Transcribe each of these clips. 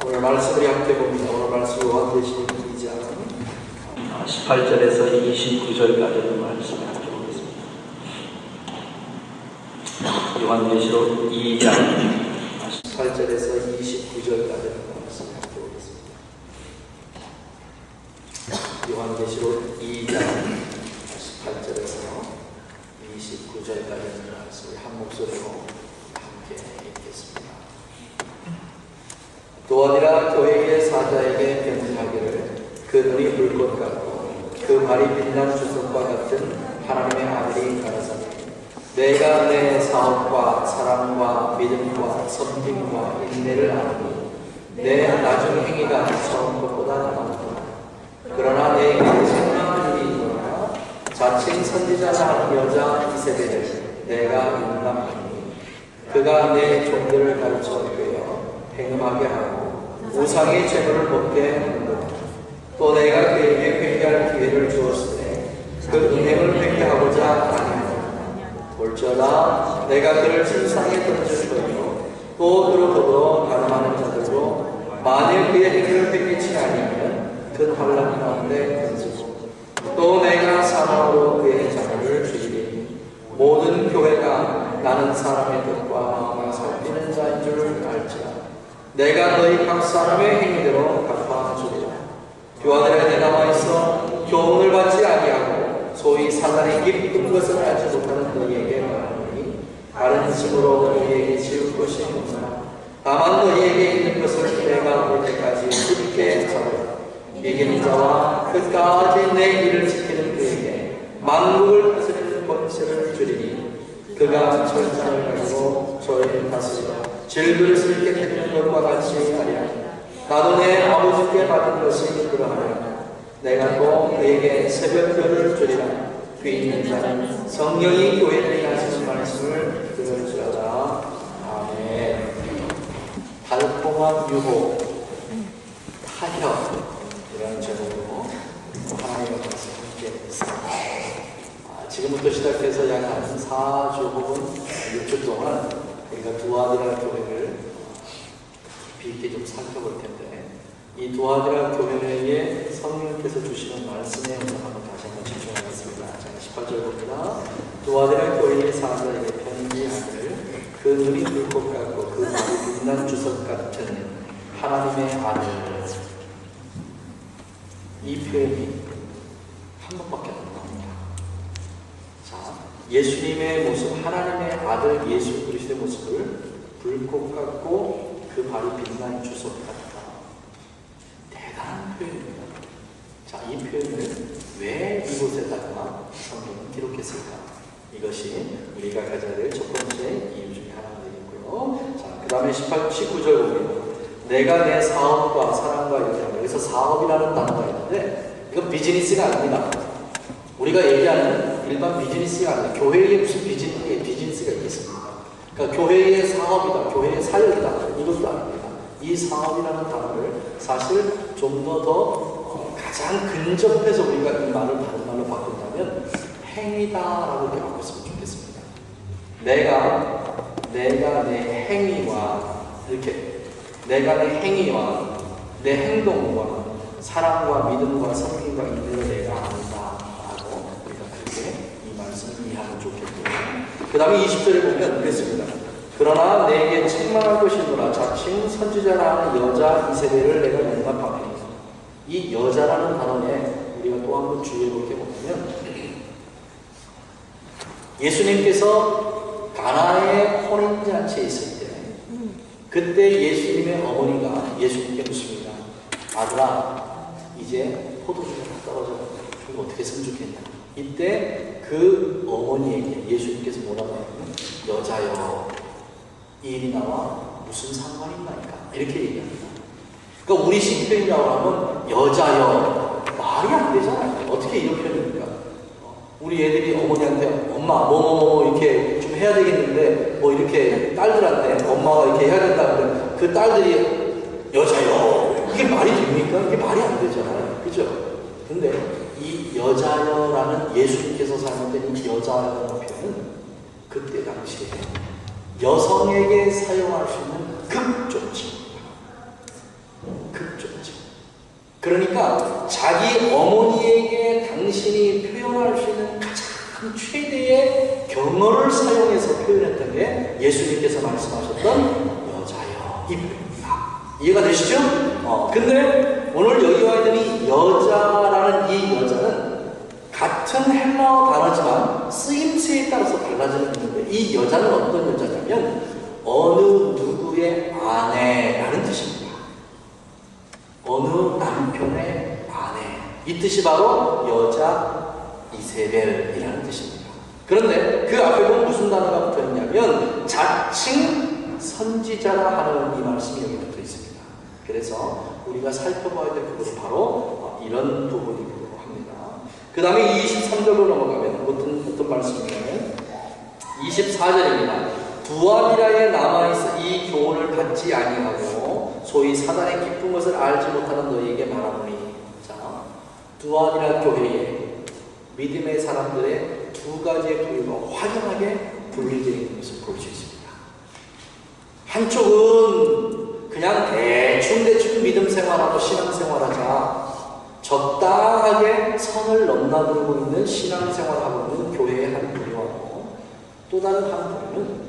오늘 말씀을 함께 봅니다. 오늘 말씀 요한계시록 2장 18절에서 29절까지의 말씀을 함께 보겠습니다. 요한계시록 2장 18절에서 29절까지의 말씀을 함께 보겠습니다. 요한계시록 2장 18절에서 29절까지의 말씀을 한 목소리로 함께 읽겠습니다. 또 아니라 교회의 사자에게 편지하기를 그 눈이 불꽃 같고 그 발이 빛난 주석과 같은 하나님의 아들이 가라사대 내가 내 사업과 사랑과 믿음과 섬김과 인내를 아노니 내 나중 행위가 처음 것보다 나았구나. 그러나 내게 생명들이 있노라. 자칭 선지자나 여자 이세벨을 내가 용납하니 그가 내 종들을 가르쳐 꿰어 행음하게 하고 우상의 재물을 먹게 하는도다. 또 내가 그에게 회개할 기회를 주었으되 그 은행을 회개하고자 아니하노라. 볼지어다 내가 그를 침상에 던질 터이요 또 그로 더불어 가늠하는 자들로 만일 그의 행위를 회개치 아니하면 그 환난 가운데 던지고 또 내가 사망으로 그의 자녀를 죽이리니 모든 교회가 나는 사람의 뜻과 마음을 살피는 자인 줄 알지라. 내가 너희 각 사람의 행위대로 갚아주리라. 교환들에 내 남아있어 교훈을 받지 아니하고 소위 사단이 기쁜 것을 알지 못하는 너희에게 말하노니 다른 짐으로 너희에게 지을 것이 없으나 다만 너희에게 있는 것을 내가 올 때까지 굳게 잡으라. 이기는 자와 끝까지 내 일을 지키는 그에게 만국을 다스리는 권세를 주리니 그가 철장을 가지고 저희를 다스리라. 질그릇을 깨뜨리는 것과 같이 하리라. 나도 내 아버지께 받은 것이 그러하리라. 내가 또 그에게 새벽별을 주리라. 그 있는 자는 성령이 교회를 하시는 말씀을 들을지어다. 아멘. 달콤한 유혹, 타협 이런 제목으로 하나님의 말씀 함께 했습니다. 지금부터 시작해서 약 한 4주 혹은 6주 동안 우리가 두아디라 교회를 깊이 있게 좀 살펴볼 텐데 이 두아디라 교회에 성령께서 주시는 말씀에 오늘 한번 다시 한번 집중하겠습니다. 자, 18절 봅니다. 두아디라 교회의 사자에게 편지하기를 그 눈이 불꽃 같고 그 발이 빛난 주석 같은 하나님의 아들. 이 표현이 한 번밖에 안 나옵니다. 자, 예수님의 모습, 하나님의 아들 예수 그리스도의 모습을 불꽃 같고 그 발이 빛난 주석 같다. 대단한 표현입니다. 자, 이 표현을 왜 이곳에다가 성경은 기록했을까? 이것이 우리가 가져야 될 첫 번째 이유 중에 하나가 되겠고요. 자, 그 다음에 19절 보면 내가 내 사업과 사랑과 이렇게 여기서 사업이라는 단어가 있는데 이건 비즈니스가 아닙니다. 우리가 얘기하는 일반 비즈니스가 아니라 교회에 무슨 비즈니스가 있겠습니까? 그러니까 교회의 사업이다, 교회의 사역이다 이것도 아닙니다. 이 사업이라는 단어를 사실 좀 더 가장 근접해서 우리가 이 말을 다른 말로 바꾼다면 행위다라고 이렇게 바꿨으면 좋겠습니다. 내가 내 행위와 이렇게 내가 내 행위와 내 행동과 사랑과 믿음과 섬김과 인내를 내가 안다 라고 우리가 그렇게 이 말씀을 이해하면 좋겠고요. 그 다음에 20절에 보면 그랬습니다. 그러나 내게 책망할 것이노라. 자칭 선지자라 하는 여자 이세벨을 내가 용납하노니. 이 여자라는 단어에 우리가 또 한 번 주의해 볼 게 뭐냐면 예수님께서 가나의 혼인잔치에 있을 때 그때 예수님의 어머니가 예수님께 묻습니다. 아들아, 이제 포도주가 다 떨어졌는데 그럼 어떻게 했으면 좋겠냐. 이때 그 어머니에게 예수님께서 뭐라고 하냐면 여자여, 이 일이 나와 무슨 상관이 있나이까 이렇게 얘기합니다. 그러니까 우리 신표현이라고 하면 여자여, 말이 안 되잖아요. 어떻게 이런 표현입니까? 우리 애들이 어머니한테 엄마 뭐뭐뭐 이렇게 좀 해야 되겠는데 뭐 이렇게 딸들한테 엄마가 이렇게 해야 된다 그러면 그 딸들이 여자요, 이게 말이 됩니까? 이게 말이 안 되잖아요. 그죠? 근데 이 여자여라는 예수님께서 사용된 이 여자여라는 표현은 그때 당시에 여성에게 사용할 수 있는 극존칭입니다. 극존칭. 그러니까 자기 어머니에게 당신이 표현할 수 있는 가장 최대의 경어를 사용해서 표현했던 게 예수님께서 말씀하셨던 여자여 이 표현입니다. 이해가 되시죠? 근데 오늘 여기 와 있는 이 여자라는 이 여자는 같은 헬라어 단어지만 쓰임새에 따라서 달라지는 건데 이 여자는 어떤 여자냐면 어느 누구의 아내라는 뜻입니다. 어느 남편의 아내. 이 뜻이 바로 여자 이세벨이라는 뜻입니다. 그런데 그 앞에 보면 무슨 단어가 붙어 있냐면 자칭 선지자라 하는 이 말씀이 여기 붙어 있습니다. 그래서 우리가 살펴봐야 될 그것이 바로 이런 부분이기도 합니다. 그 다음에 23절로 넘어가면 어떤 말씀이냐면 24절입니다. 두아비라에 남아있어 이 교훈을 받지 아니하고 소위 사단의 깊은 것을 알지 못하는 너희에게 말하노니. 자, 두아비라 교회에 믿음의 사람들의 두 가지의 부류가 확연하게 분리되어 있는 것을 볼 수 있습니다. 한쪽은 그냥 대충 믿음 생활하고 신앙 생활하자 적당하게 선을 넘나들고 있는 신앙 생활하고 있는 교회의 한 부류하고 또 다른 한 부류는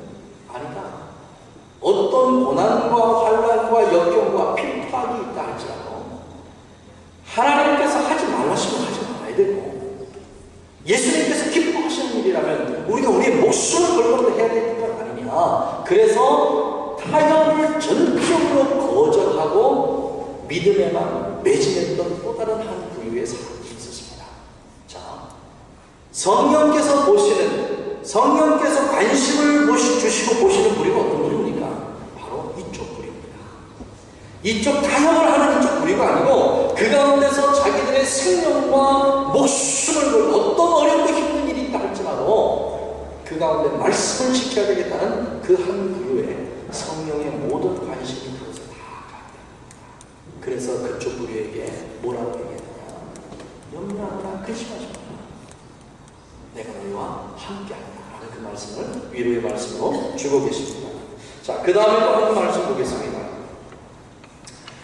아니다. 어떤 고난과 환난과 역경과 핍박이 있다 할지라도 하나님께서 하지 말라시면 하지 말아야 되고 예수님께서 기뻐하시는 일이라면 우리가 우리의 목숨을 걸고 해야 되는 것 아니냐. 그래서 타협을 전적으로 거절하고 믿음에만 매진했던 또 다른 한 부류의 사람이 있었습니다. 자, 성령께서 관심을 주시고 보시는 부류가 어떤 부류입니까? 바로 이쪽 부류입니다. 이쪽 타협을 하는 이쪽 부류가 아니고 그 가운데서 자기들의 생명과 목숨을 걸고 어떤 어렵고 힘든 일이 있다 할지라도 그 가운데 말씀을 지켜야 되겠다는 그 한 부류에 성령의 모든 관심이 그것을 다 갖게 됩니다. 그래서 그쪽 부류에게 뭐라고 얘기했느냐? 염려하거나 근심하지 마라. 내가 너희와 함께한다 라는 그 말씀을 위로의 말씀으로 주고 계십니다. 자, 그 다음에 또 한 말씀 보겠습니다.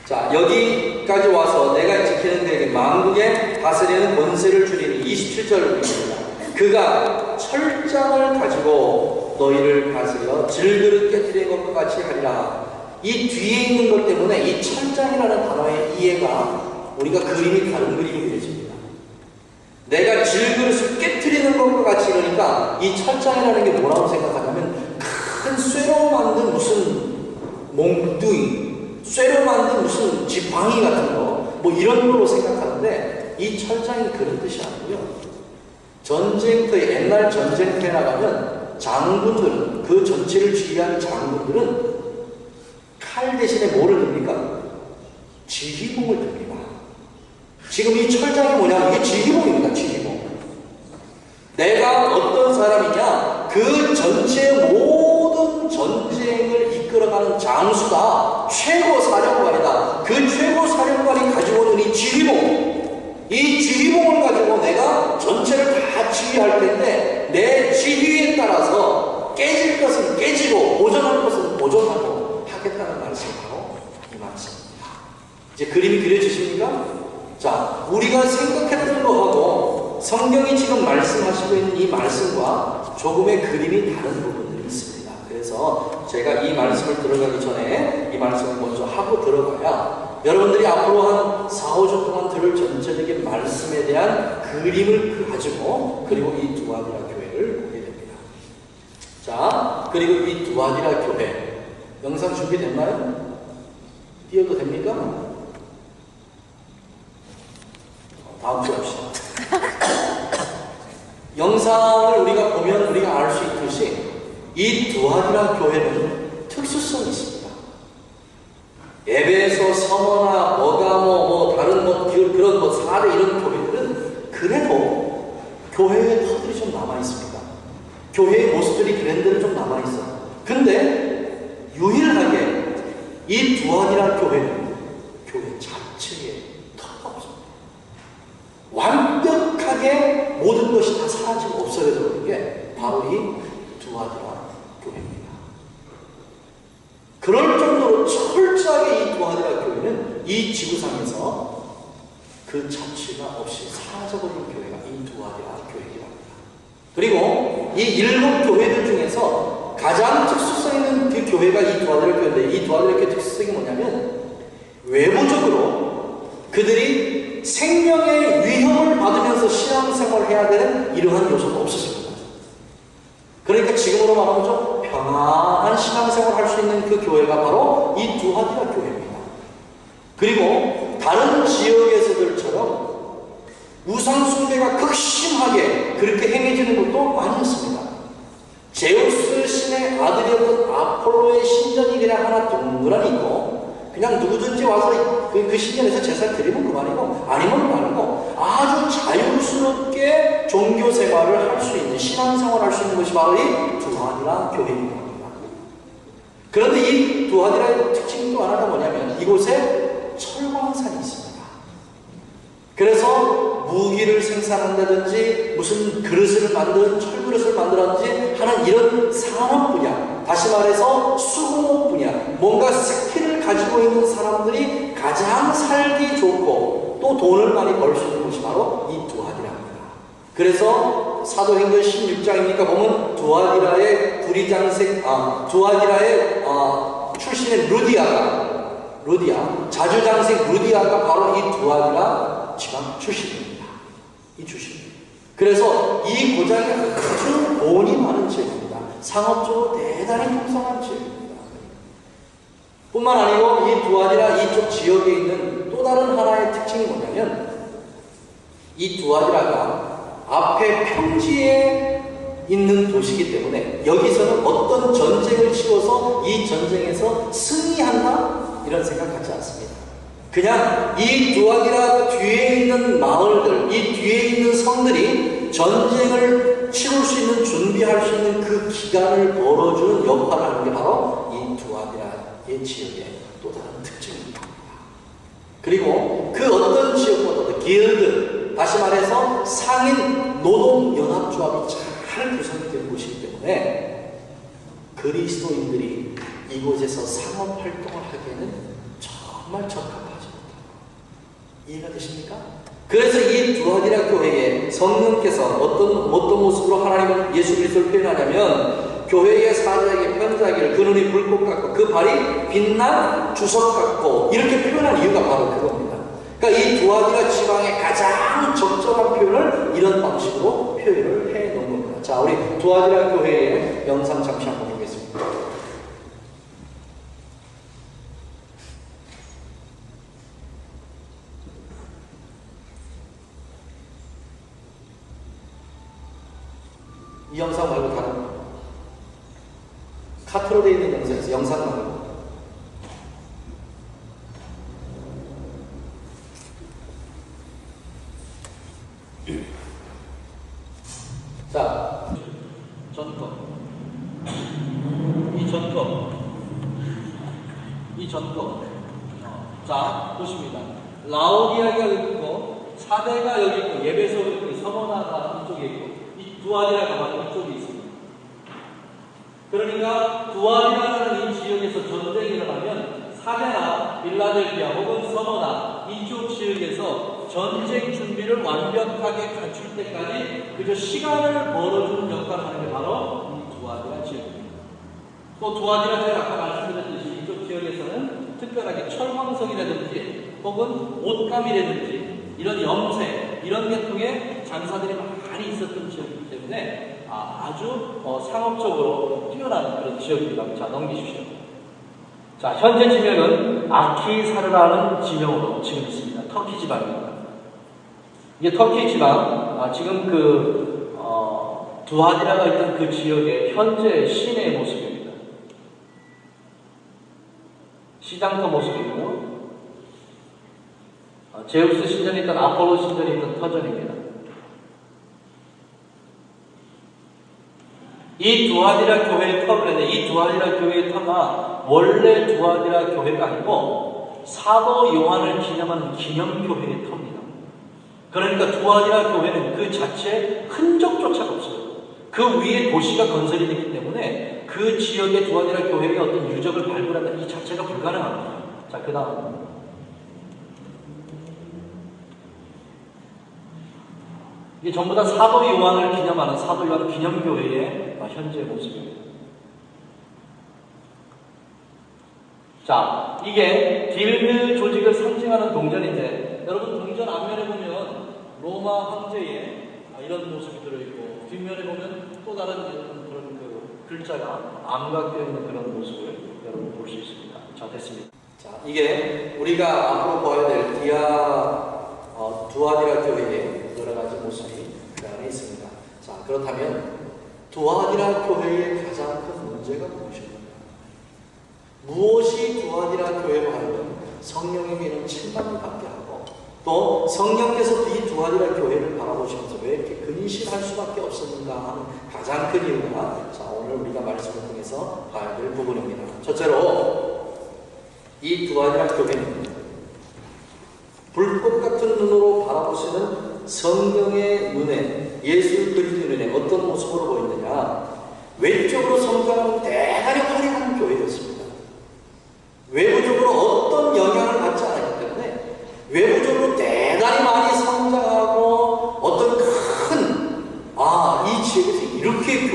자, 여기까지 와서 내가 지키는 데에게 만국에 다스리는 권세를 주리니 27절을 보십니다. 그가 철장을 가지고 너희를 다스려 질그릇 깨뜨리는 것과 같이 하리라. 이 뒤에 있는 것 때문에 이 철장이라는 단어의 이해가 우리가 그림이 다른 그림이 그려집니다. 내가 질그릇을 깨뜨리는 것과 같이 이러니까 이 철장이라는 게 뭐라고 생각하냐면 큰 쇠로 만든 무슨 몽둥이, 쇠로 만든 무슨 지팡이 같은 거 뭐 이런 걸로 생각하는데 이 철장이 그런 뜻이 아니고요. 전쟁터에 옛날 전쟁터에 나가면 장군들은 그 전체를 지휘하는 장군들은 칼 대신에 뭐를 듭니까? 지휘봉을 듭니다. 지금 이 철장이 뭐냐? 이게 지휘봉입니다. 지휘봉. 내가 어떤 사람이냐? 그 전체 모든 전쟁을 이끌어가는 장수다. 최고 사령관이다. 그 최고 사령관이 가지고 있는 이 지휘봉. 이 지휘봉을 가지고 내가 전체를 다 지휘할 텐데 내 지휘에 따라서 깨질 것은 깨지고 보존할 것은 보존하고 하겠다는 말씀이 바로 이 말씀입니다. 이제 그림이 그려지십니까? 자, 우리가 생각했던 거하고 성경이 지금 말씀하시고 있는 이 말씀과 조금의 그림이 다른 부분들이 있습니다. 그래서 제가 이 말씀을 들어가기 전에 이 말씀을 먼저 하고 들어가야 여러분들이 앞으로 한 4, 5주 동안 들을 전체적인 말씀에 대한 그림을 가지고 그리고 이 두아디라 교회를 보게 됩니다. 자, 그리고 이 두아디라 교회 영상 준비됐나요? 띄워도 됩니까? 다음 주에 합시다. 영상을 우리가 보면 우리가 알 수 있듯이 이 두아디라 교회는 특수성이 있습니다. 에베소, 서머나, 버가모, 다른 그런 사례 이런 교회들은 그래도 교회의 터들이 좀 남아있습니다. 교회의 모습들이 그랜드는 좀 남아있어요. 근데 유일하게 이 두아디라 교회는 교회 자체에 터가 없습니다. 완벽 깨끗하게 모든 것이 다 사라지고 없어져 버린 게 바로 이 두아디라 교회입니다. 그럴 정도로 철저하게 이 두아디라 교회는 이 지구상에서 그 자취가 없이 사라져버린 교회가 이 두아디라 교회이라고 합니다. 그리고 이 일곱 교회들 중에서 가장 특수성 있는 그 교회가 이 두아디라 교회인데, 이 두아디라 교회 특수성이 뭐냐면 외부적으로 그들이 생명의 위협을 받으면서 신앙생활을 해야 되는 이러한 요소가 없었습니다. 그러니까 지금으로 말하면 좀 평안한 신앙생활을 할 수 있는 그 교회가 바로 이 두아디라 교회입니다. 그리고 다른 지역에서들처럼 우상숭배가 극심하게 그렇게 행해지는 것도 많이 있습니다. 제우스 신의 아들이었던 아폴로의 신전이 그냥 하나 동그라미 있고, 그냥 누구든지 와서 그 신전에서 제사를 드리면 그만이고, 아니면 말고 아주 자유스럽게 종교 생활을 할 수 있는, 신앙생활을 할 수 있는 것이 바로 이 두아디라 교회입니다. 그런데 이 두아디라의 특징이 또 하나가 뭐냐면 이곳에 철광산이 있습니다. 그래서 무기를 생산한다든지 무슨 그릇을 만든 철그릇을 만들었는지 하는 이런 산업 분야, 다시 말해서 수공업 분야, 뭔가 스킬을 가지고 있는 사람들이 가장 살기 좋고 또 돈을 많이 벌 수 있는 곳이 바로 이 두아디라입니다. 그래서 사도행전 16장이니까 보면 두아디라의 출신의 루디아, 자주장생 루디아가 바로 이 두아디라 지방 출신입니다. 이 출신. 그래서 이 고장이 아주 돈이 많은 지역입니다. 상업적으로 대단히 풍성한 지역입니다. 뿐만 아니고 이 두아디라 이쪽 지역에 있는 또 다른 하나의 특징이 뭐냐면, 이 두아디라가 앞에 평지에 있는 도시이기 때문에 여기서는 어떤 전쟁을 치러서 이 전쟁에서 승리한다? 이런 생각 갖지 않습니다. 그냥 이 두아디라 뒤에 있는 마을들, 이 뒤에 있는 성들이 전쟁을 치룰 수 있는, 준비할 수 있는 그 기간을 벌어주는 역할을 하는 게 바로 이 두아디라의 지역의 또 다른 특징입니다. 그리고 그 어떤 지역보다도 길드, 다시 말해서 상인 노동연합조합이 잘 구성이 된 곳이기 때문에 그리스도인들이 이곳에서 상업활동을 하기에는 정말 적합하지 못합니다. 이해가 되십니까? 그래서 이 두아디라 교회에 성령께서 어떤 모습으로 하나님을, 예수 그리스도를 표현하냐면, 교회의 사자에게 편지하기를 그 눈이 불꽃 같고 그 발이 빛난 주석 같고, 이렇게 표현한 이유가 바로 그겁니다. 그러니까 이 두아디라 지방의 가장 적절한 표현을 이런 방식으로 표현을 해 놓은 겁니다. 자, 우리 두아디라 교회의 영상 잠시 한번 보겠습니다. 이 영상 말고 다른 거. 카트로 되어 있는 영상에서 영상 말고. 자, 전거. 이 전거. 자, 보십니다. 라오디아가 여기 있고, 사대가 여기 있고, 예배소가 있고, 서머나가 이쪽에 있고, 이 두아디라가 이쪽에 있습니다. 그러니까 두아디라라는 이 지역에서 전쟁이 일어나면 사대나 빌라델비아 혹은 서머나 이쪽 지역에서 전쟁 준비를 완벽하게 갖출 때까지 그저 시간을 벌어주는 역할을 하는 게 바로 이 두아디라 지역입니다. 또 두아디라, 제가 아까 말씀드렸듯이 이쪽 지역에서는 특별하게 철광석이라든지 혹은 옷감이라든지 이런 염색, 이런 계통의 장사들이 많이 있었던 지역이기 때문에 아주 상업적으로 뛰어난 그런 지역입니다. 자, 넘기십시오. 자, 현재 지명은 아키사르라는 지명으로 지금 있습니다. 터키 지방입니다. 이게 터키 지방, 지금 두아디라가 있는 그 지역의 현재 시내의 모습입니다. 시장터 모습이고요. 제우스 신전이 있던, 아폴로 신전이 있던 터전입니다. 이 두아디라 교회의 터인데, 이 두아디라 교회의 터가 원래 두아디라 교회가 아니고 사도 요한을 기념한 기념교회의 터입니다. 그러니까 두아디라 교회는 그 자체에 흔적조차가 없어요. 그 위에 도시가 건설이 됐기 때문에 그 지역의 두아디라 교회의 어떤 유적을 발굴하는 이 자체가 불가능합니다. 자, 그 다음. 이게 전부 다 사도 요한을 기념하는 사도 요한 기념교회의 현재 모습입니다. 자, 이게 딜르 조직을 상징하는 동전인데, 여러분 동전 앞면에 보면 로마 황제의 이런 모습이 들어있고, 뒷면에 보면 또 다른 그런 그 글자가 암각되어 있는 그런 모습을 여러분 볼 수 있습니다. 자, 됐습니다. 자, 이게 우리가 앞으로 봐야 될 두아디라 교회의 여러 가지 모습이 그 안에 있습니다. 자, 그렇다면 두아디라 교회의 가장 큰 문제가 무엇입니까? 무엇이 두아디라 교회로 하여금 성령에게는 침방을 받게 하고 또 성령께서 이 두아디라 교회를 바라보시면서 왜 이렇게 근심할 수밖에 없었는가 하는 가장 큰 이유가 자, 오늘 우리가 말씀을 통해서 봐야 될 부분입니다. 첫째로 이 두아디라 교회는 불꽃 같은 눈으로 바라보시는 성령의 눈에, 예수 그리스도의 눈에 어떤 모습으로 보이느냐? 외적으로 성장하고 대단히 화려한 교회였습니다. 외부적으로 어떤 영향을 받지 않았기 때문에 외부적으로 대단히 많이 성장하고 어떤 이 지역에서 이렇게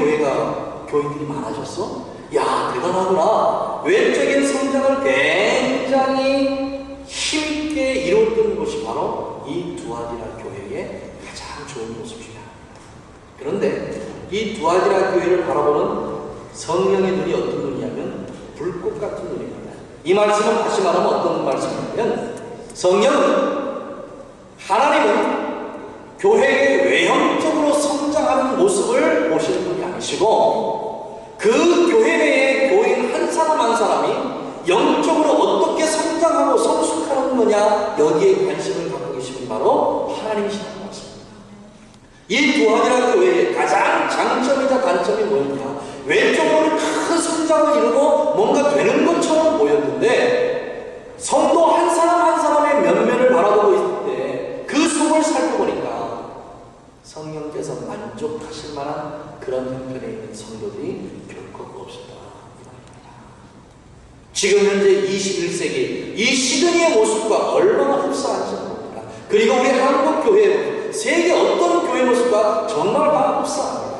교인들이 많아졌어? 야, 대단하구나. 외적인 성장을 굉장히 힘있게 이루었던 것이 바로 이 두아디라 교회의 가장 좋은 모습이다. 그런데 이 두아디라 교회를 바라보는 성령의 눈이 어떤 눈이냐면 불꽃 같은 눈입니다. 이 말씀은 다시 말하면 어떤 말씀이냐면 하나님은 교회의 외형적으로 성장하는 모습을 보시는 분이 아니시고 그 교회 내에 교인 한 사람 한 사람이 영적으로 어떻게 성장하고 성숙하는 거냐 여기에 관심을 갖고 계시는 바로 하나님이시라는 것입니다. 이 두아디라 교회의 가장 장점이자 단점이 뭐였냐? 외적으로 큰 성장을 이루고 뭔가 되는 것처럼 보였는데 성도 한 사람 한 사람의 면면을 바라보고 있을 때 그 속을 살펴보니까 성령께서 만족하실 만한 그런 형편에 있는 성도들이 결코 없었다. 지금 현재 21세기 이 시드니의 모습과 얼마나 흡사한지 모릅니다. 그리고 우리 한국 교회, 세계 어떤 교회 모습과 정말 다 흡사합니다.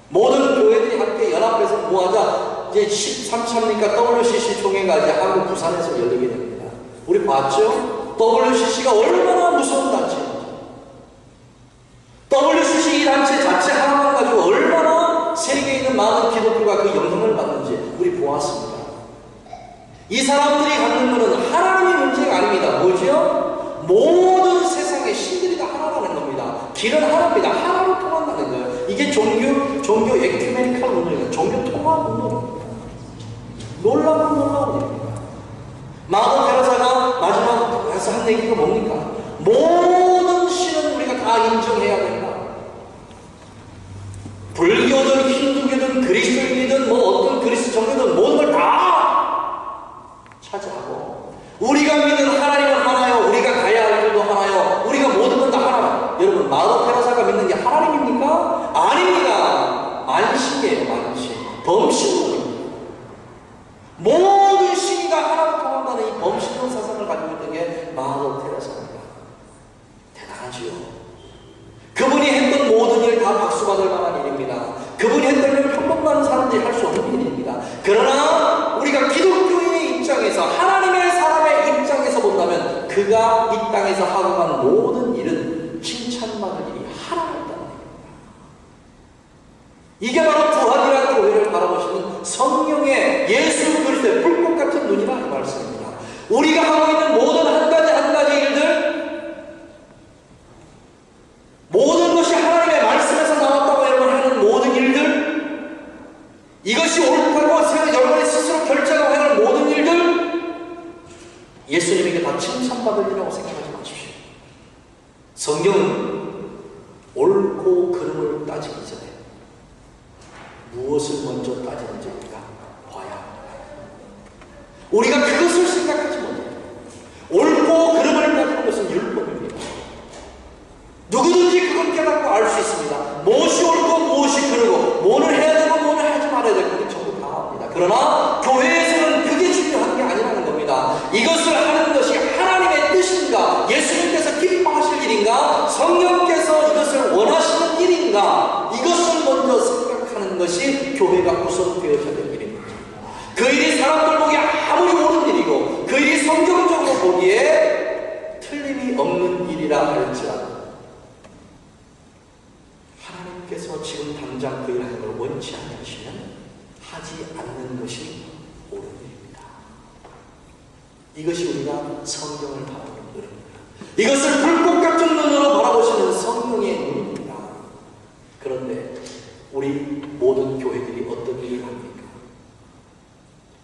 모든 교회들이 함께 연합해서 모아자 이제 13차니까 WCC 총회가 이제 한국 부산에서 열리게 됩니다. 우리 봤죠? WCC가 얼마나 무서운 단체인지. WCC 이 단체 자체 하나만 가지고 얼마나 세계에 있는 많은 기독교가 그 영향을 받는지 우리 보았습니다. 이 사람들이 갖는 것은 하나님의 문제가 아닙니다. 뭐죠? 모든 세상의 신들이 다 하나라는 겁니다. 길은 하나입니다. 하나로 통한다는 거예요. 이게 종교 에큐메니컬 운동입니다. 종교 통합 운동입니다. 놀라운 일입니다. 마더 테레사가 마지막 가서 한 얘기가 뭡니까? 모든 신은 우리가 다 인정해야 된다. 불교든 힌두교든 그리스도인이든 어떤 그리스도 종교든 모든 걸 다 차지하고 우리가 믿는 하나님은 하나요. 우리가 가야 할 길도 하나요. 우리가 모든 건 다 하나. 여러분 마더 테레사가 믿는 게 하나님입니까? 아닙니다. 만신이에요. 만신. 범신론입니다. 모든 신이가 하나로 통한다는 이 범신론 사상을 가지고 있는 게 마더 테레사입니다. 대단하지요. 그분이 했던 모든 일 다 박수받을 만한 일입니다. 그분이 했던 일 평범한 사람들이 할 수 없는 일입니다. 그러나 우리가 기독교인의 입장에서 하나님의 사람의 입장에서 본다면 그가 이 땅에서 하고 간 모든 일은 칭찬받을 일이 하나였다는 겁니다. 이게 바로 두아디라 교회를 바라보시는 성령의 예수 그리스도의 불꽃 같은 눈이라 이 말씀입니다. 우리가 하고 있는 모든 한 가지 일들 모든 것이 하나님의 말씀에서 나왔다고 여러분 하는 모든 일들 이것이 옳다고 여러분이 스스로 결정하고 하는 모든 일들 예수님에게 다 칭찬받을 일이라고 생각하지 마십시오. 성경은 옳고 그름을 따지기 전에 알 수 있습니다. 무엇이 옳고 무엇이 그르고 뭐를 해야 되고 뭐를 하지 말아야 되고 우리 전부 다 압니다. 그러나 교회에서는 그게 중요한 게 아니라는 겁니다. 이것을 하는 것이 하나님의 뜻인가, 예수님께서 기뻐하실 일인가, 성령께서 이것을 원하시는 일인가, 이것을 먼저 생각하는 것이 교회가 우선 되어져야 될 일입니다. 그 일이 사람들 보기에 아무리 옳은 일이고 그 일이 성경적으로 보기에 틀림이 없는 일이라 할지라도 하나님께서 지금 당장 그 일하는 걸 원치 않으시면 하지 않는 것이 옳은 일입니다. 이것이 우리가 성경을 바라보는 눈입니다. 이것을 불꽃 같은 눈으로 바라보시는 성령의 눈입니다. 그런데 우리 모든 교회들이 어떤 일을 합니까?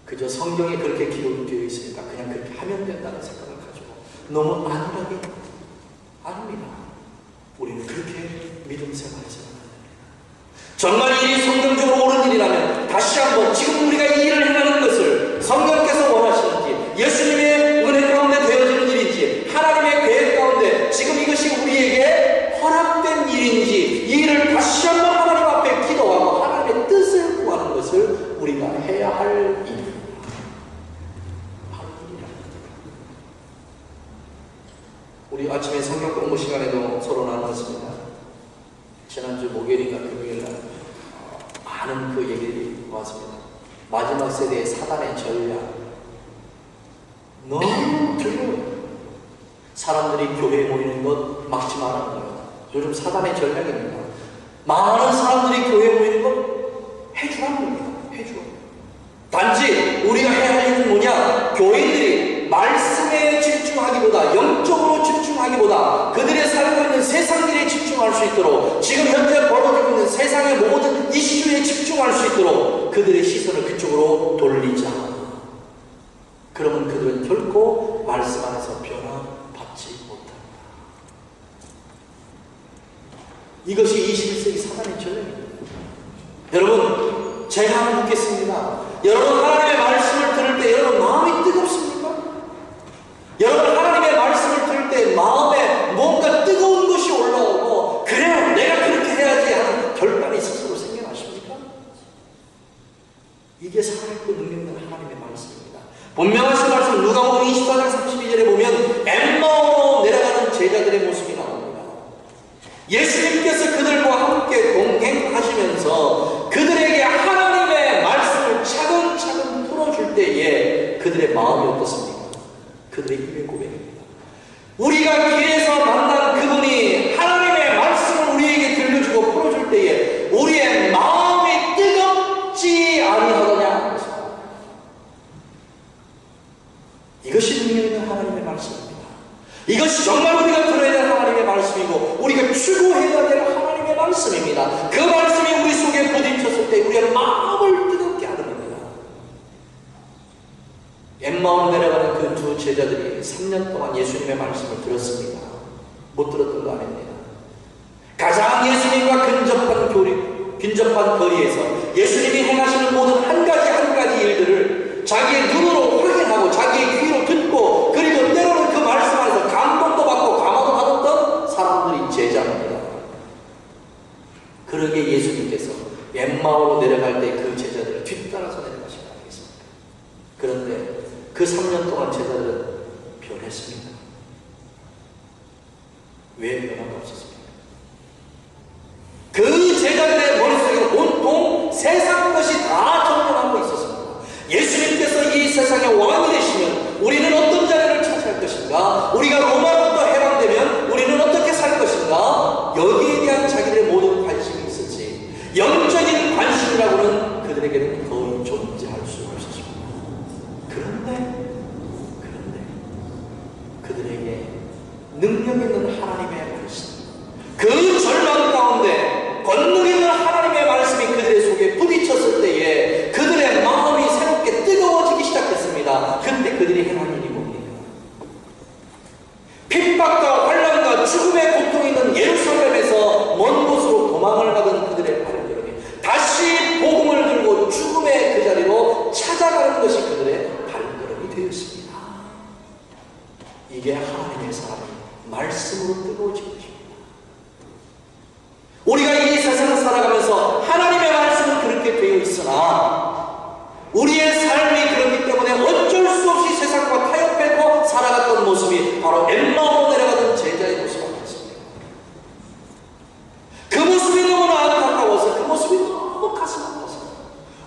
그저 성경에 그렇게 기록되어 있으니까 그냥 그렇게 하면 된다는 생각을 가지고 너무 안일하게 합니다. 우리는 그렇게 믿음 생활에서 정말 이 일이 성경적으로 옳은 일이라면 다시 한번 지금 우리가 이 일을 행하는 것을 성령께서 원하시는지, 예수님의 은혜 가운데 되어지는 일인지, 하나님의 계획 가운데 지금 이것이 우리에게 허락된 일인지, 이 일을 다시 한번 하나님 앞에 기도하고 하나님의 뜻을 구하는 것을 우리가 해야 할 일입니다. 우리 아침에 성경 공부 시간에도 서로 나눴습니다. 지난주 목요일인가 금요일날 많은 그 얘기들이 왔습니다. 마지막 세대의 사단의 전략 너무 두려워요. 사람들이 교회에 모이는 것 막지 말라는 거예요. 요즘 사단의 전략입니다. 많은 사람들이 교회에 모이는 것 해주라는 겁니다. 해줘. 단지 우리가 해야 할 일은 뭐냐? 교인들이 말씀에 집중하기보다, 영적으로 집중하기보다 그들의 살고 있는 세상 일에 집중할 수 있도록, 지금 현재 벌어지고 있는 세상의 모든 이슈에 집중할 수 있도록 그들의 시선을 그쪽으로 돌리자. 그러면 그들은 결코 말씀 안에서 변화받지 못합니다. 이것이 21세기 사단의 전략입니다. 여러분, 제가 한번 묻겠습니다. 여러분, 하나님의 말씀을 들을 때 여러분 마음이 뜨겁습니까? 여러분, 하나님의 말씀을 들을 때 마음에 뭔가 뜨거운 것이 올라오고, 그래요, 내가 그렇게 해야지 하는 결단이 스스로 생겨나십니까? 이게 살아있고 능력있는 하나님의 말씀입니다. 분명하신 말씀, 누가복음 24장 32절에 보면 엠마오로 내려가는 제자들의 모습이 나옵니다. 예수님께서 그들과 함께 동행하시면서 그들에게 하나님의 말씀을 차근차근 풀어줄 때에 그들의 마음이 어떻습니까? 그들의 입의 고백입니다. 우리가 길에서 만난 그분이 하나님의 말씀을 우리에게 들려주고 풀어줄 때에 우리의 마음이 뜨겁지 아니하더냐? 이것이 능력 있는 하나님의 말씀입니다. 이것이 정말 우리가 들어야 될 하나님의 말씀이고 우리가 추구해야 될 하나님의 말씀입니다. 그 말씀이 우리 속에 부딪혔을 때 우리의 마음을 뜨겁게 하는 겁니다. 엠마오 내려가는 그 두 제자들이 3년 동안 예수님의 말씀을 들었습니다. 못 들었던 거 아닙니다. 가장 예수님과 근접한 거리에서 예수님이 행하시는 모든 한 가지 일들을 자기의 눈으로 확인하고 자기의 귀로 듣고, 그리고 때로는 그 말씀 안에서 감동도 받고 감화도 받았던 사람들이 제자입니다. 그러게 예수님께서 엠마오로 내려갈 때 그 제자들을 뒤따라서 내려가신 거 아니겠습니까? 그런데 그 3년 동안 제자들은 변했습니다. 왜 변화가 없었습니까? 그 제자들의 머릿속에 온통 세상 것이 다 정돈하고 있었습니다. 예수님께서 이 세상의 왕이 되시면 우리는 어떤 자리를 차지할 것인가? 우리가 로마로부터 해방되면 우리는 어떻게 살 것인가? 여기에 대한 자기들의 모든 관심이 있었지, 영적인 관심이라고는 그들에게는 거의 존재할 수 없었습니다. 그런데 그들에게 능력 있는 하나님의 말씀, 그 절망 가운데 권능 있는 하나님의 말씀이 그들의 속에 부딪혔을 때에 그들의 마음이 새롭게 뜨거워지기 시작했습니다. 그때 그들이 행한 일이 뭡니까? 핍박과 환난과 죽음의 고통이 있는 예루살렘에서 먼 곳으로 도망을 가던 그들의 발걸음이 다시 복음을 들고 죽음의 그 자리로 찾아가는 것이 그들의 발걸음이 되었습니다. 이게 하나님의 사람이 말씀으로 뜨거워진 것입니다. 우리가 이 세상을 살아가면서 하나님의 말씀은 그렇게 되어 있으나 우리의 삶이 그렇기 때문에 어쩔 수 없이 세상과 타협해서 살아갔던 모습이 바로 엠마오로 내려가던 제자의 모습 같습니다. 그 모습이 너무나 안타까워서 그 모습이 너무 가슴 아파서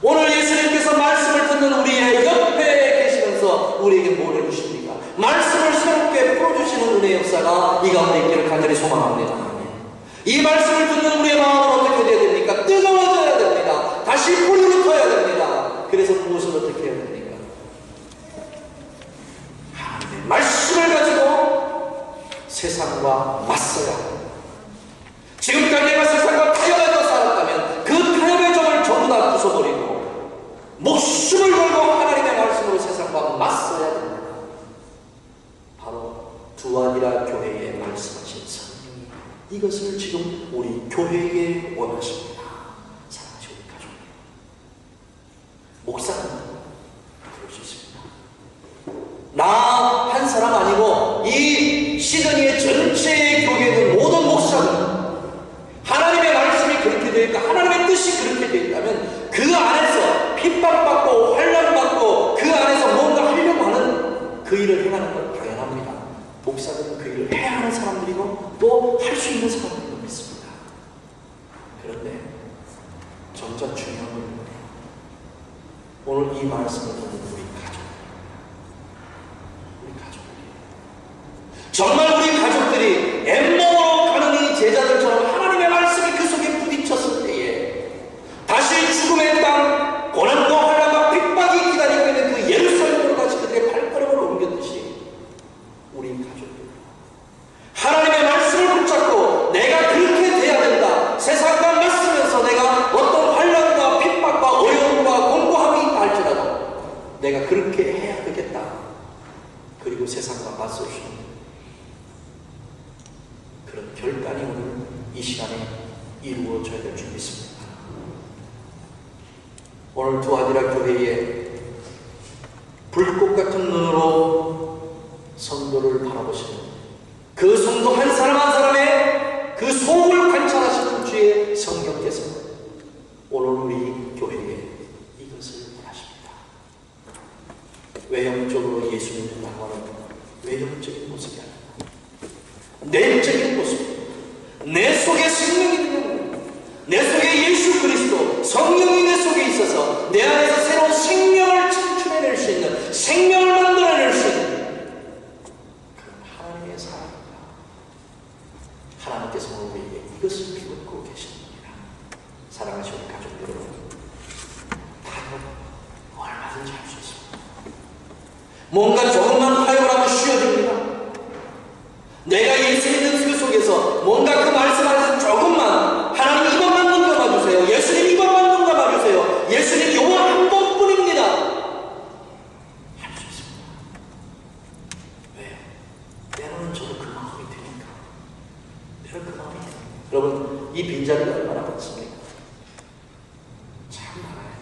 오늘 예수님께서 말씀을 듣는 우리의 옆에 계시면서 우리에게 뭘 해주십니까? 말씀을 새롭게 풀어주시는 은혜의 역사가 이 가운데 있기를 간절히 소망합니다. 이 말씀을 듣는 우리의 마음은 어떻게 돼야 됩니까? 뜨거워져야 됩니다. 다시 불이 붙어야 됩니다. 그래서 무엇을 어떻게 해야 됩니까? 하나님의 말씀을 가지고 세상과 맞서야 합니다. 지금까지 내가 세상과 타협해서 살았다면 그 타협의 점을 전부 다 부숴버리고 목숨을 걸고 하나님의 말씀으로 세상과 맞서야 됩니다. 바로 두아디라 교회에 말씀하신 성령이 이것을 지금 우리 교회에 원하십니다. 사랑하시는 우리 가족, 목사는 그럴 수 있습니다. 나 한 사람 아니고 이 시드니의 전체의 교회는 모든 목사는 하나님의 말씀이 그렇게 되어 있고 하나님의 뜻이 그렇게 되어 있다면 그 안에서 핍박받고 환난받고 그 안에서 뭔가 하려고 하는 그 일을 행하는 건 당연합니다. 목사들은 그 일을 해야 하는 사람들이고 또 할 수 있는 사람들도 믿습니다. 그런데 점차 중요한 건 오늘 이 말씀을 듣는 우리 가족들이 정말 우리 가족들이 엠마오로 가는 이 제자들처럼 하나님의 말씀이 그 속에 부딪혔을 때에 다시 죽음의 땅, 고난과 환난과 핍박이 기다리고 있는 그 예루살렘으로 다시 그들의 발걸음을 옮겼듯이 우리 가족들 하나님의 말씀을 붙잡고 내가 그렇게 돼야 된다. 세상과 맞서면서 내가 어떤 환난과 핍박과 어려움과 공고함이 있다 할지라도 내가 그렇게 해야 되겠다. 그리고 세상과 맞설 수 있는 그런 결단이 오늘 이 시간에 이루어져야 될 줄 믿습니다. 오늘 두아디라 교회에 불꽃 같은 눈으로 성도를 바라보시는 그 성도 한 사람 한 사람의 그 속을 관찰하시는 주의 성령께서 오늘 우리 교회에 이것을 원하십니다. 외형적으로 예수 믿는다고 하는 외형적인 모습이 아닙니다. 내적인 모습, 내 속에 생명이 있는 내 속에 예수 그리스도 성령이 내 속에 있어서 내 안에서 새로운 생명을 창출해낼 수 있는 생명을 만들어낼 수 있는 그런 하나님의 사랑입니다. 하나님께서 우리에게 이것을 비웃고 계십니다. 사랑하시는 가족 여러분, 타협 얼마든지 할 수 있습니다. 뭔가 조금만 타협을 하면 쉬워집니다. 내가 예수 믿는 그 속에서 뭔가 그 말씀 안에서 조금만 하나님 이것만 눈 감아주세요. 예수님 이것만 눈 감아주세요. 예수님 요거 한 번뿐입니다. 할 수 있습니다. 왜요? 때로는 저도 그 마음이 되니까. 때로는 그 마음이 되니까. 여러분 이 빈자리가 얼마나 많습니까? 참 많아요.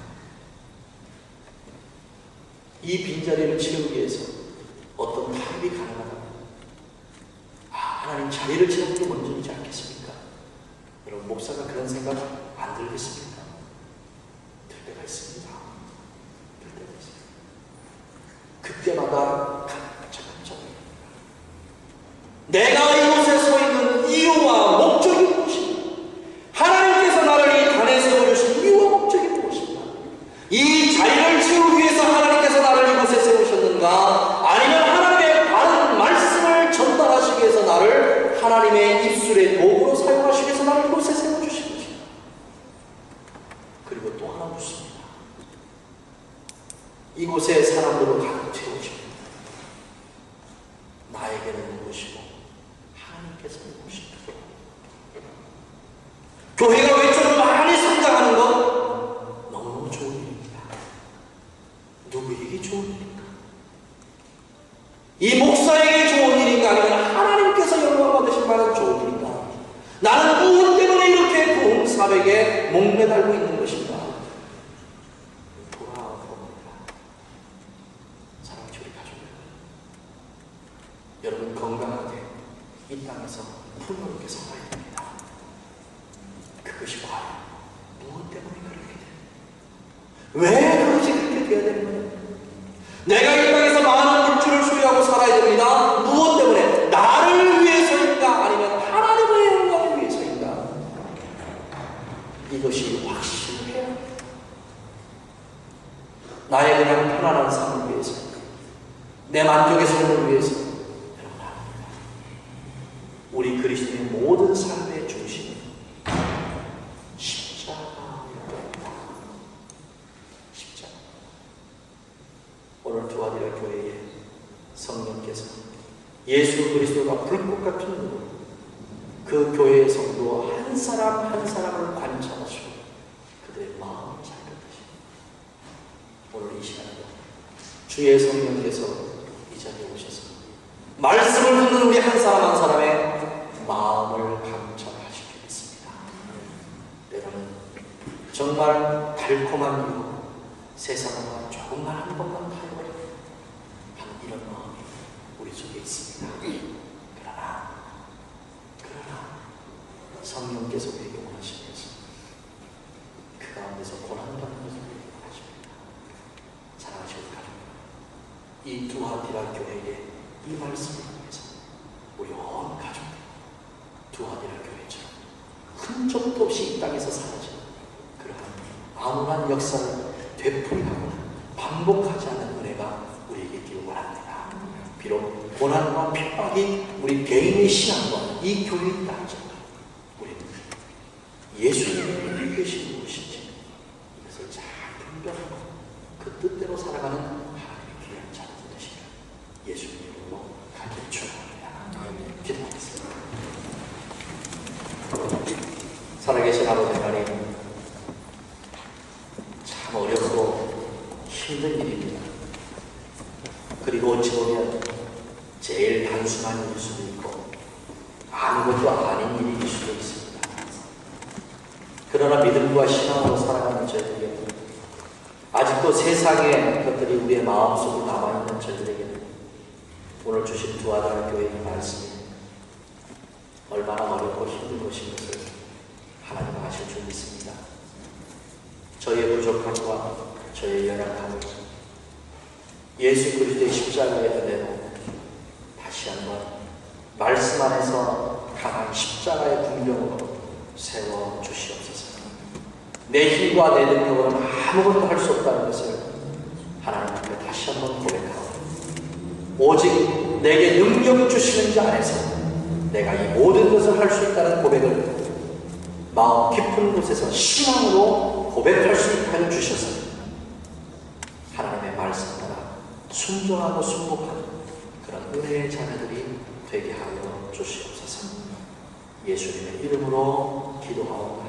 이 빈자리를 채우기 위해서 어떤 타협이 가능하다. 하나님 자리를 채우는 게 먼저이지 않겠습니까? 여러분 목사가 그런 생각 안 들겠습니까? 들 때가 있습니다. 들 때가 있습니다. 그때마다 간절합니다. 내가 이곳에 서 있는 이유와 목적이 무엇입니까? 하나님께서 나를 이 단에 세워주신 이유와 목적이 무엇입니까? 이 자리를 채우기 위해서 하나님께서 나를 이곳에 세우셨는가? 아니면 하나님의 바른 말씀을 전달하시기 위해서 나를 하나님의 입술의 도구로 사용하시기 위해서 나를 이곳에 세워주신 것입니다. 그리고 또 하나 묻습니다. 이곳에 사람들로 가득 채우십니다. 나에게는 무엇이고 하나님께서는 무엇입니까? 교회가 외적으로 많이 성장하는 것 너무너무 좋은 일입니다. 누구에게 좋은 일입니까? 이 목사에게 좋은 일인가 아니면 하나님께서 영광 받으실 만한 좋은 일인가? 나는 무엇 때문에 이렇게 부흥 사백에 목매달고 있는 것인가? 돌아봅니다. 사랑하는 우리 가족 여러분 건강하게 이 땅에서 풍요롭게 살아야 됩니다. 그것이 과연 무엇 때문에 그렇게 돼? 왜 그것이 그렇게 되어야 되는 거예요? 내가 이 땅에서 많은 물질을 소유하고 살아야 됩니다. 무엇 때문에? 나를 위해서인가? 아니면 하나님의 영광을 위해서인가? 이것이 확실해야 합니다. 나의 그냥 편안한 삶을 위해서, 내 만족의 삶을 위해서. 여러분 압니다. 우리 그리스도의 모든 삶의 중심은 십자가입니다. 십자가. 오늘 두아디라 교회에 성령께서 예수 그리스도가 불꽃 같은 눈으로 그 교회의 성도 한 사람 한 사람을 관찰하시고 그들의 마음을 살펴보시고 오늘 이 시간에 주의 성령께서 이 자리에 오셔서 말씀을 듣는 우리 한 사람 한 사람의 마음을 감찰하시겠습니다. 때로는 정말 달콤한 이유, 세상과 조금만 한 번만 타협을 하는 이런 마음이 우리 속에 있습니다. 그러나 성령께서 우리에게 원하시면서 그 가운데서 고난받는 것을 우리에게 원하십니다. 사랑하시는 가족, 이 두아디라 교회에 이 말씀을 통해서 우리 온 가족 두아디라 교회처럼 흔적도 없이 이 땅에서 사라지는 그러한 암울한 역사를 되풀이하거나 반복하지 않는 은혜가 우리에게 있기를 원합니다. 비록 고난과 핍박이 우리 개인의 신앙과 이 교회에 있다 할지라도 우리는 예수님의 뜻이 무엇인지 이것을 잘 분별하고 그 뜻대로 살아가는 하나님의 귀한 자녀들 되시기를 예수님 이름으로 간절히 축원합니다. 기도하겠습니다. 살아계신 아버지 하나님, 참 어렵고 힘든 일입니다. 그리고 어찌 보면 제일 단순한 일일 수도 있고 아무것도 아닌 일일 수도 있습니다. 그러나 믿음과 신앙으로 살아가는 저희들에게는, 아직도 세상의 것들이 우리의 마음속에 남아있는 저희들에게는 오늘 주신 두아디라 교회의 말씀이 얼마나 어렵고 힘든 것인 것을 하나님 아실 줄 믿습니다. 저희의 부족함과 저희의 연약함을 예수 그리스도의 십자가의 은혜로 다시 한번 말씀 안에서 강한 십자가의 군병으로 세워 주시옵소서. 내 힘과 내 능력으로는 아무것도 할 수 없다는 것을 하나님 앞에 다시 한번 고백하고, 오직 내게 능력 주시는 자 안에서 내가 이 모든 것을 할 수 있다는 고백을 마음 깊은 곳에서 신앙으로 고백할 수 있게 하여 주셔서 하나님의 말씀 따라 순종하고 순복하는 그런 은혜의 자녀들이 되게 하여 주시옵소서. 예수님의 이름으로 기도하옵나이다.